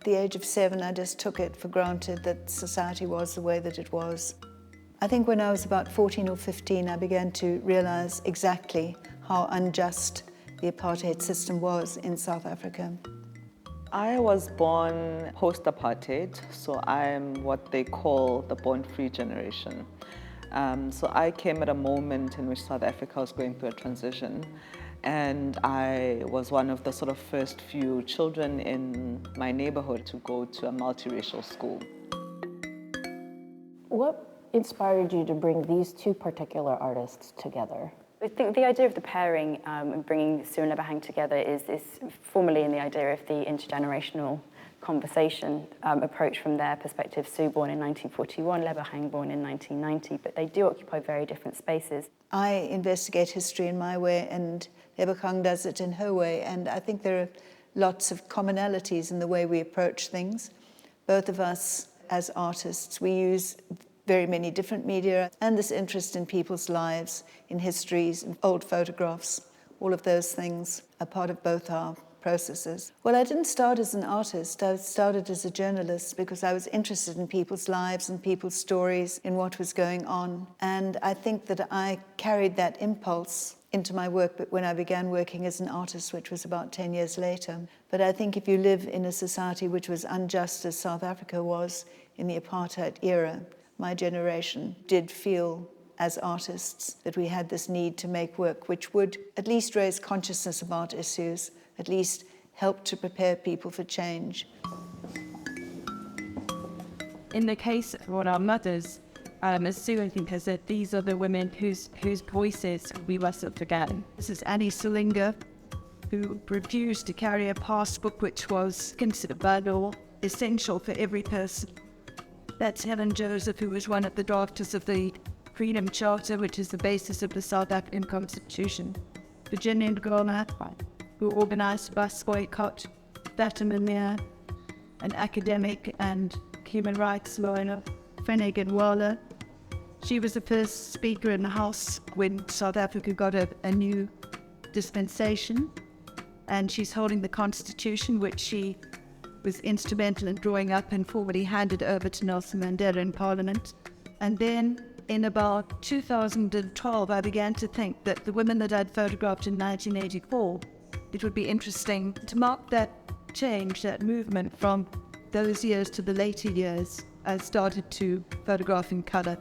At the age of 7, I just took it for granted that society was the way that it was. I think when I was about 14 or 15, I began to realize exactly how unjust the apartheid system was in South Africa. I was born post-apartheid, so I'm what they call the born-free generation. So I came at a moment in which South Africa was going through a transition, and I was one of the sort of first few children in my neighborhood to go to a multiracial school. What inspired you to bring these two particular artists together? I think the idea of the pairing and bringing Sue and Lebohang together is formally in the idea of the intergenerational conversation approach from their perspective. Sue born in 1941, Lebohang born in 1990, but they do occupy very different spaces. I investigate history in my way and Lebohang does it in her way, and I think there are lots of commonalities in the way we approach things. Both of us as artists, we use very many different media, and this interest in people's lives, in histories, in old photographs, all of those things are part of both our processes. Well, I didn't start as an artist. I started as a journalist because I was interested in people's lives and people's stories, in what was going on. And I think that I carried that impulse into my work, but when I began working as an artist, which was about 10 years later. But I think if you live in a society which was unjust as South Africa was in the apartheid era, my generation did feel as artists that we had this need to make work which would at least raise consciousness about issues, at least help to prepare people for change. In the case of our mothers, as Sue, I think, has said, these are the women whose voices we mustn't forget. This is Annie Selinga, who refused to carry a passbook which was considered vital, essential for every person. That's Helen Joseph, who was one of the drafters of the Freedom Charter, which is the basis of the South African Constitution. Virginia Ngoma, who organized bus boycott. Fatima Meer, an academic and human rights lawyer. Finnegan Waller. She was the first speaker in the House when South Africa got a new dispensation, and she's holding the Constitution, which she was instrumental in drawing up and formally handed over to Nelson Mandela in Parliament. And then in about 2012, I began to think that the women that I'd photographed in 1984, it would be interesting to mark that change, that movement from those years to the later years. I started to photograph in colour.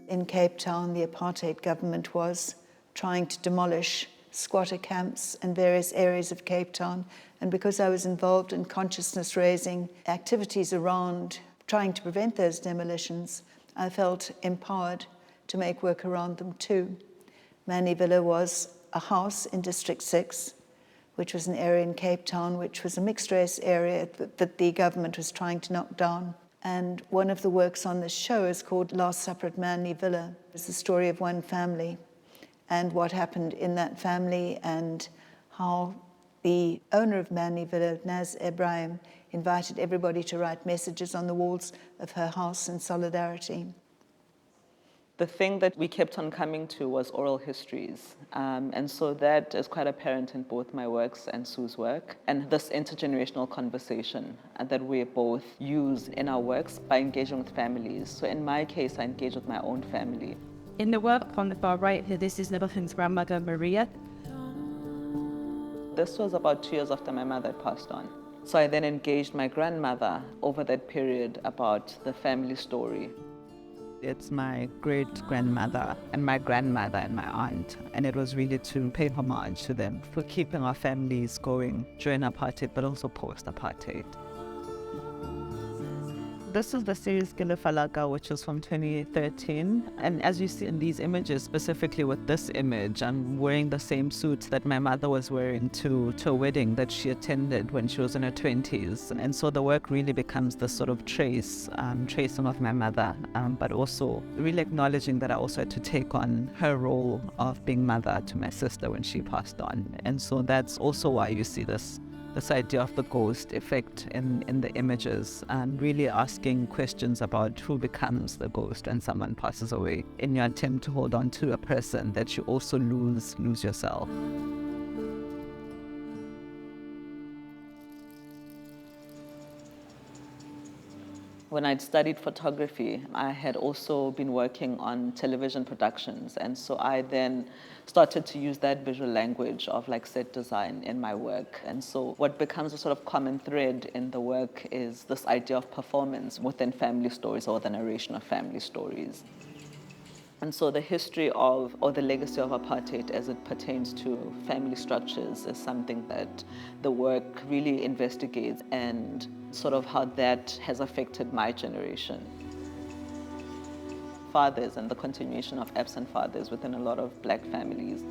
In Cape Town, the apartheid government was trying to demolish squatter camps in various areas of Cape Town. And because I was involved in consciousness-raising activities around trying to prevent those demolitions, I felt empowered to make work around them too. Manley Villa was a house in District 6, which was an area in Cape Town, which was a mixed-race area that the government was trying to knock down. And one of the works on this show is called Last Supper at Manley Villa. It's the story of one family and what happened in that family and how the owner of Manley Villa, Naz Ebrahim, invited everybody to write messages on the walls of her house in solidarity. The thing that we kept on coming to was oral histories. And so that is quite apparent in both my works and Sue's work. And this intergenerational conversation that we both use in our works by engaging with families. So in my case, I engage with my own family. In the work on the far right here, this is Lebohang's grandmother, Maria. This was about 2 years after my mother had passed on. So I then engaged my grandmother over that period about the family story. It's my great-grandmother and my grandmother and my aunt. And it was really to pay homage to them for keeping our families going during apartheid, but also post-apartheid. This is the series Gilifalaga, which is from 2013. And as you see in these images, specifically with this image, I'm wearing the same suit that my mother was wearing to a wedding that she attended when she was in her 20s. And so the work really becomes this sort of tracing of my mother, but also really acknowledging that I also had to take on her role of being mother to my sister when she passed on. And so that's also why you see this idea of the ghost effect in the images, and really asking questions about who becomes the ghost when someone passes away in your attempt to hold on to a person that you also lose yourself. When I'd studied photography, I had also been working on television productions. And so I then started to use that visual language of like set design in my work. And so what becomes a sort of common thread in the work is this idea of performance within family stories or the narration of family stories. And so the history of, or the legacy of apartheid as it pertains to family structures is something that the work really investigates, and sort of how that has affected my generation. Fathers and the continuation of absent fathers within a lot of Black families.